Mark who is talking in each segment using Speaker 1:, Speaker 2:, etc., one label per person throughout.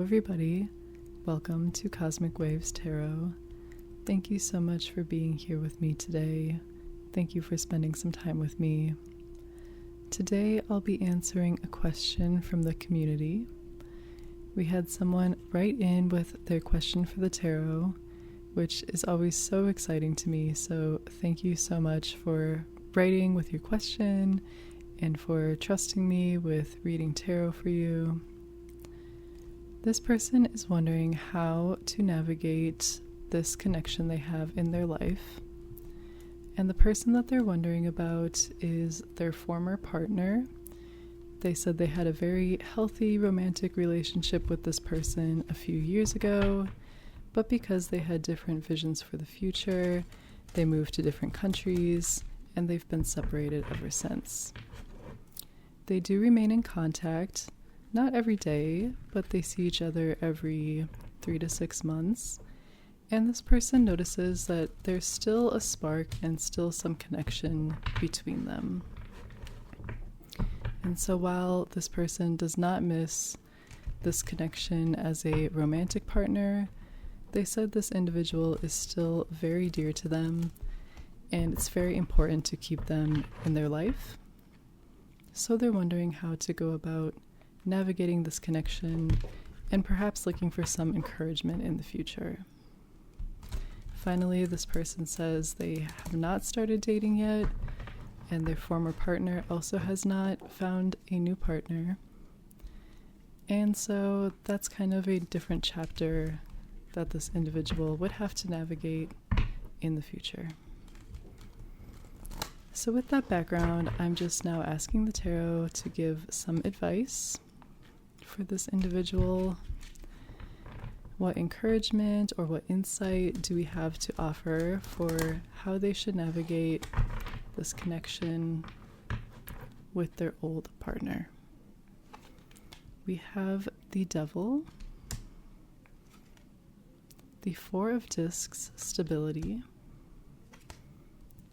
Speaker 1: everybody. Welcome to Cosmic Waves Tarot. Thank you so much for being here with me today. Thank you for spending some time with me. Today, I'll be answering a question from the community. We had someone write in with their question for the tarot, which is always so exciting to me. So thank you so much for writing with your question and for trusting me with reading tarot for you. This person is wondering how to navigate this connection they have in their life. And the person that they're wondering about is their former partner. They said they had a very healthy romantic relationship with this person a few years ago, but because they had different visions for the future, they moved to different countries, and they've been separated ever since. They do remain in contact, not every day, but they see each other every 3 to 6 months. And this person notices that there's still a spark and still some connection between them. And so while this person does not miss this connection as a romantic partner, they said this individual is still very dear to them, and it's very important to keep them in their life. So they're wondering how to go about navigating this connection and perhaps looking for some encouragement in the future. Finally, this person says they have not started dating yet, and their former partner also has not found a new partner. And so that's kind of a different chapter that this individual would have to navigate in the future. So with that background, I'm just now asking the tarot to give some advice for this individual. What encouragement or what insight do we have to offer for how they should navigate this connection with their old partner? We have the Devil, the Four of Discs, Stability,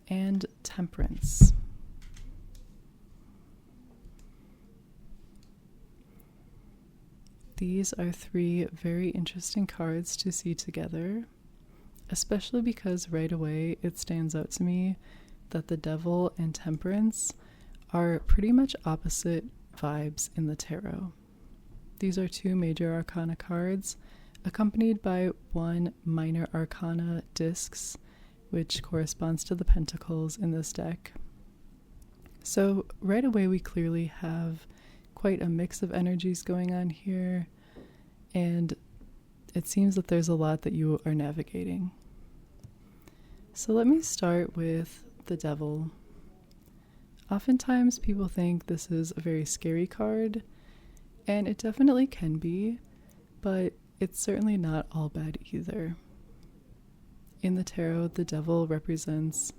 Speaker 1: and Temperance. These are 3 very interesting cards to see together, especially because right away it stands out to me that the Devil and Temperance are pretty much opposite vibes in the tarot. These are 2 major arcana cards, accompanied by 1 minor arcana discs, which corresponds to the pentacles in this deck. So right away we clearly have quite a mix of energies going on here, and it seems that there's a lot that you are navigating. So let me start with the Devil. Oftentimes people think this is a very scary card, and it definitely can be, but it's certainly not all bad either. In the tarot, the Devil represents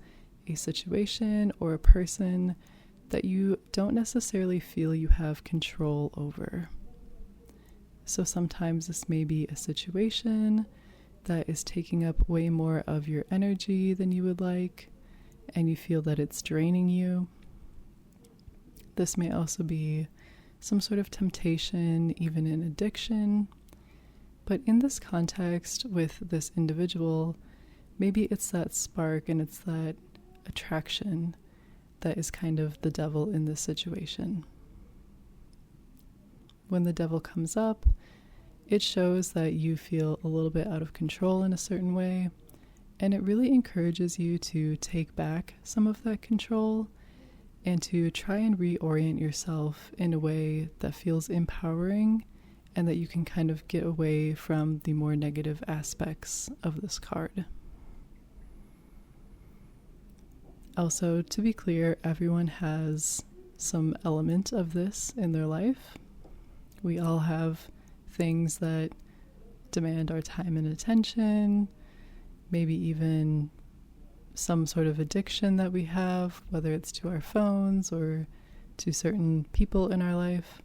Speaker 1: a situation or a person that you don't necessarily feel you have control over. So sometimes this may be a situation that is taking up way more of your energy than you would like, and you feel that it's draining you. This may also be some sort of temptation, even an addiction. But in this context with this individual, maybe it's that spark and it's that attraction that is kind of the Devil in this situation. When the Devil comes up, it shows that you feel a little bit out of control in a certain way, and it really encourages you to take back some of that control and to try and reorient yourself in a way that feels empowering and that you can kind of get away from the more negative aspects of this card. Also, to be clear, everyone has some element of this in their life. We all have things that demand our time and attention, maybe even some sort of addiction that we have, whether it's to our phones or to certain people in our life.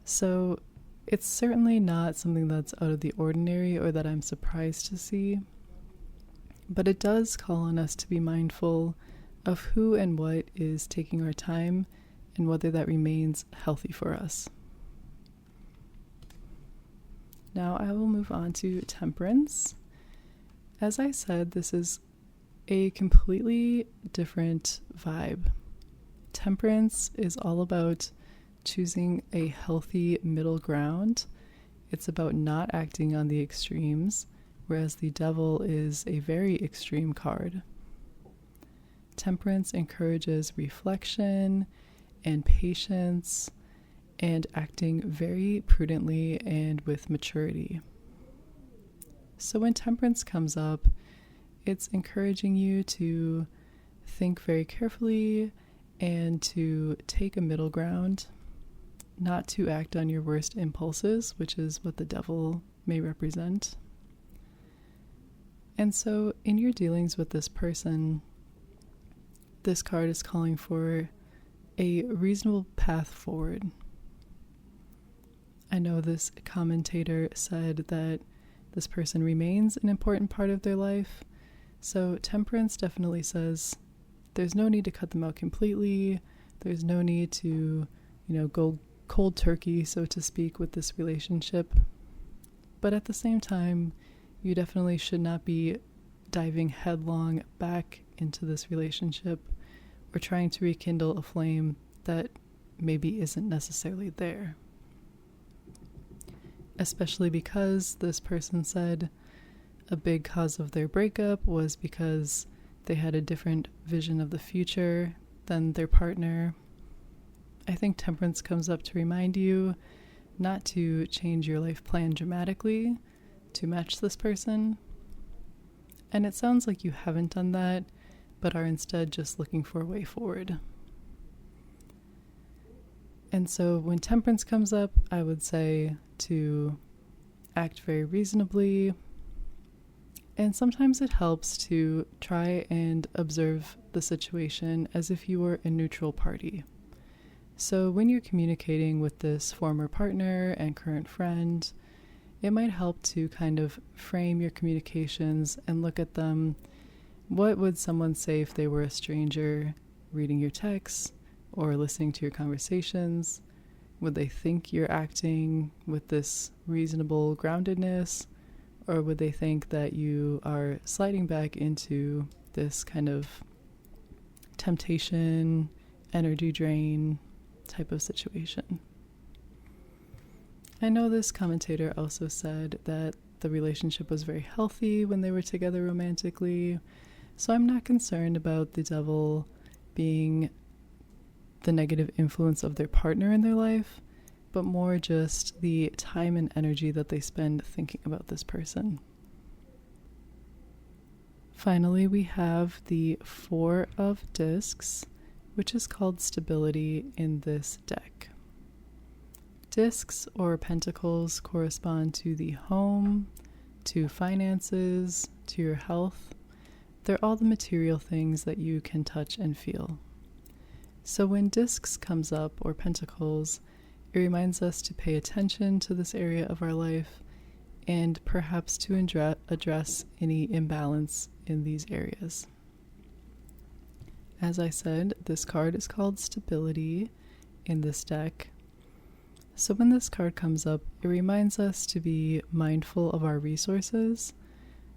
Speaker 1: So it's certainly not something that's out of the ordinary or that I'm surprised to see, but it does call on us to be mindful of who and what is taking our time and whether that remains healthy for us. Now I will move on to Temperance. As I said, this is a completely different vibe. Temperance is all about choosing a healthy middle ground. It's about not acting on the extremes, whereas the Devil is a very extreme card. Temperance encourages reflection and patience and acting very prudently and with maturity. So when Temperance comes up, it's encouraging you to think very carefully and to take a middle ground, not to act on your worst impulses, which is what the Devil may represent. And so in your dealings with this person, this card is calling for a reasonable path forward. I know this commentator said that this person remains an important part of their life, so Temperance definitely says there's no need to cut them out completely. There's no need to, go cold turkey, so to speak, with this relationship. But at the same time, you definitely should not be diving headlong back into this relationship or trying to rekindle a flame that maybe isn't necessarily there. Especially because this person said a big cause of their breakup was because they had a different vision of the future than their partner. I think Temperance comes up to remind you not to change your life plan dramatically to match this person. And it sounds like you haven't done that, but are instead just looking for a way forward. And so when Temperance comes up, I would say to act very reasonably. And sometimes it helps to try and observe the situation as if you were a neutral party. So when you're communicating with this former partner and current friend, it might help to kind of frame your communications and look at them. What would someone say if they were a stranger reading your texts or listening to your conversations? Would they think you're acting with this reasonable groundedness? Or would they think that you are sliding back into this kind of temptation, energy drain type of situation? I know this commentator also said that the relationship was very healthy when they were together romantically, so I'm not concerned about the Devil being the negative influence of their partner in their life, but more just the time and energy that they spend thinking about this person. Finally, we have the Four of Discs, which is called Stability in this deck. Discs or pentacles correspond to the home, to finances, to your health. They're all the material things that you can touch and feel. So when discs comes up, or pentacles, it reminds us to pay attention to this area of our life and perhaps to address any imbalance in these areas. As I said, this card is called Stability in this deck. So when this card comes up, it reminds us to be mindful of our resources,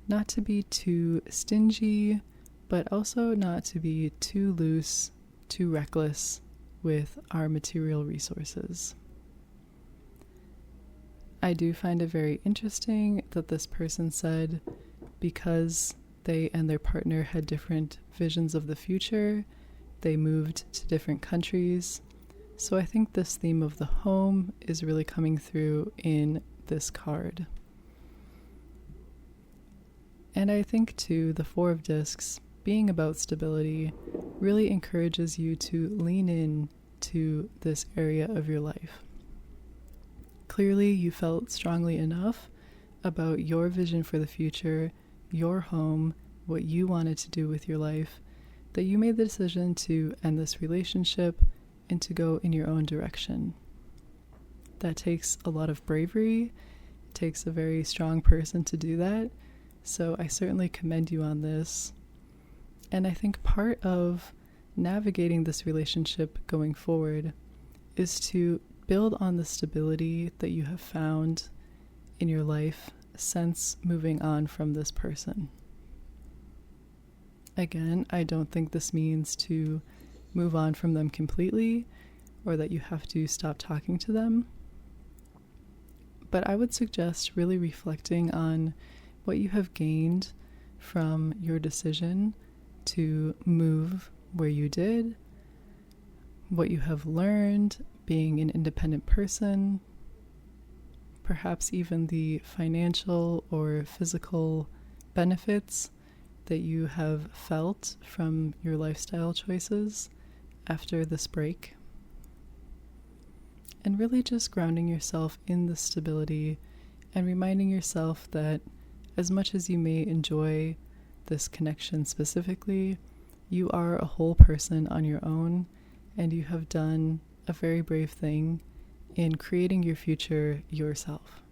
Speaker 1: not to be too stingy, but also not to be too loose, too reckless with our material resources. I do find it very interesting that this person said because they and their partner had different visions of the future, they moved to different countries. So I think this theme of the home is really coming through in this card. And I think too, the Four of Discs being about stability really encourages you to lean in to this area of your life. Clearly, you felt strongly enough about your vision for the future, your home, what you wanted to do with your life, that you made the decision to end this relationship and to go in your own direction. That takes a lot of bravery. It takes a very strong person to do that. So I certainly commend you on this. And I think part of navigating this relationship going forward is to build on the stability that you have found in your life since moving on from this person. Again, I don't think this means to move on from them completely or that you have to stop talking to them. But I would suggest really reflecting on what you have gained from your decision to move where you did, what you have learned being an independent person, perhaps even the financial or physical benefits that you have felt from your lifestyle choices after this break. And really just grounding yourself in the stability and reminding yourself that as much as you may enjoy this connection specifically, you are a whole person on your own, and you have done a very brave thing in creating your future yourself.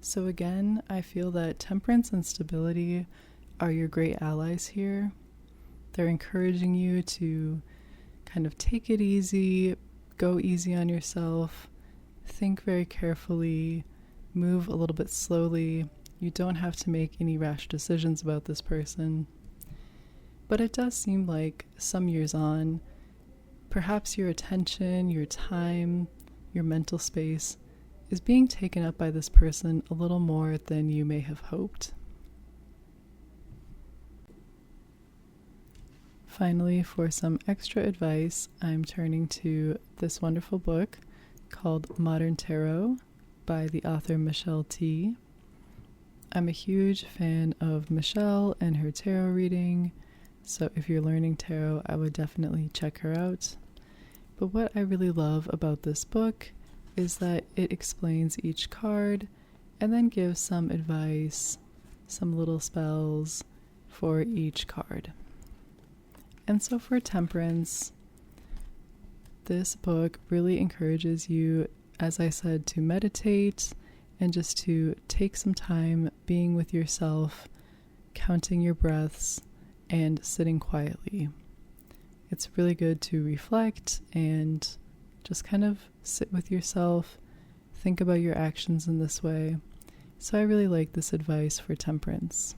Speaker 1: So again, I feel that temperance and stability are your great allies here. They're encouraging you to kind of take it easy, go easy on yourself, think very carefully, move a little bit slowly. You don't have to make any rash decisions about this person. But it does seem like some years on, perhaps your attention, your time, your mental space is being taken up by this person a little more than you may have hoped. Finally, for some extra advice, I'm turning to this wonderful book called Modern Tarot by the author Michelle T. I'm a huge fan of Michelle and her tarot reading, so if you're learning tarot, I would definitely check her out. But what I really love about this book is that it explains each card and then gives some advice, some little spells for each card. And so for Temperance, this book really encourages you, as I said, to meditate and just to take some time being with yourself, counting your breaths, and sitting quietly. It's really good to reflect and just kind of sit with yourself, think about your actions in this way. So I really like this advice for Temperance.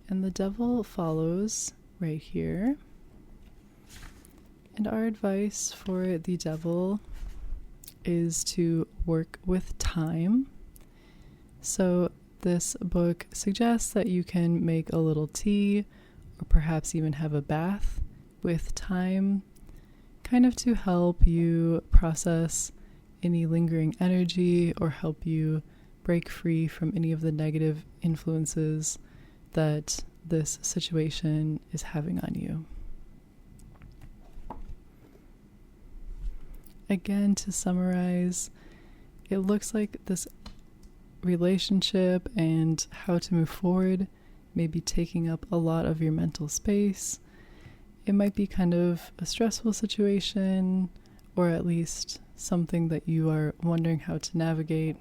Speaker 1: And the Devil follows right here. And our advice for the Devil is to work with time. So this book suggests that you can make a little tea or perhaps even have a bath with time, kind of to help you process any lingering energy or help you break free from any of the negative influences that this situation is having on you. Again, to summarize, it looks like this relationship and how to move forward may be taking up a lot of your mental space. It might be kind of a stressful situation, or at least something that you are wondering how to navigate.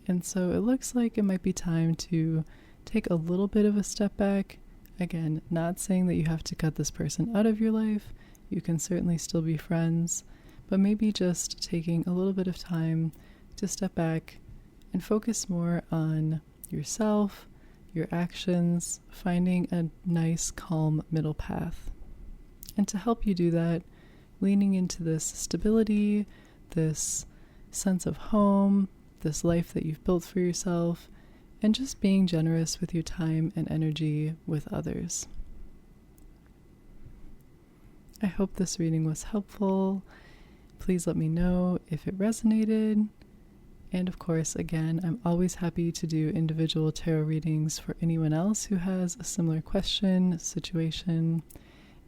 Speaker 1: And so it looks like it might be time to take a little bit of a step back. Again, not saying that you have to cut this person out of your life. You can certainly still be friends, but maybe just taking a little bit of time to step back and focus more on yourself, your actions, finding a nice, calm middle path. And to help you do that, leaning into this stability, this sense of home, this life that you've built for yourself, and just being generous with your time and energy with others. I hope this reading was helpful. Please let me know if it resonated. And of course, again, I'm always happy to do individual tarot readings for anyone else who has a similar question, situation.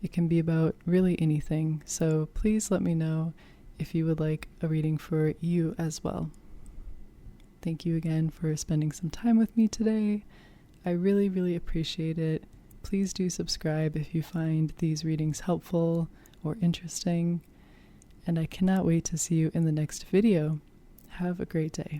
Speaker 1: It can be about really anything. So please let me know if you would like a reading for you as well. Thank you again for spending some time with me today. I really, really appreciate it. Please do subscribe if you find these readings helpful or interesting. And I cannot wait to see you in the next video. Have a great day.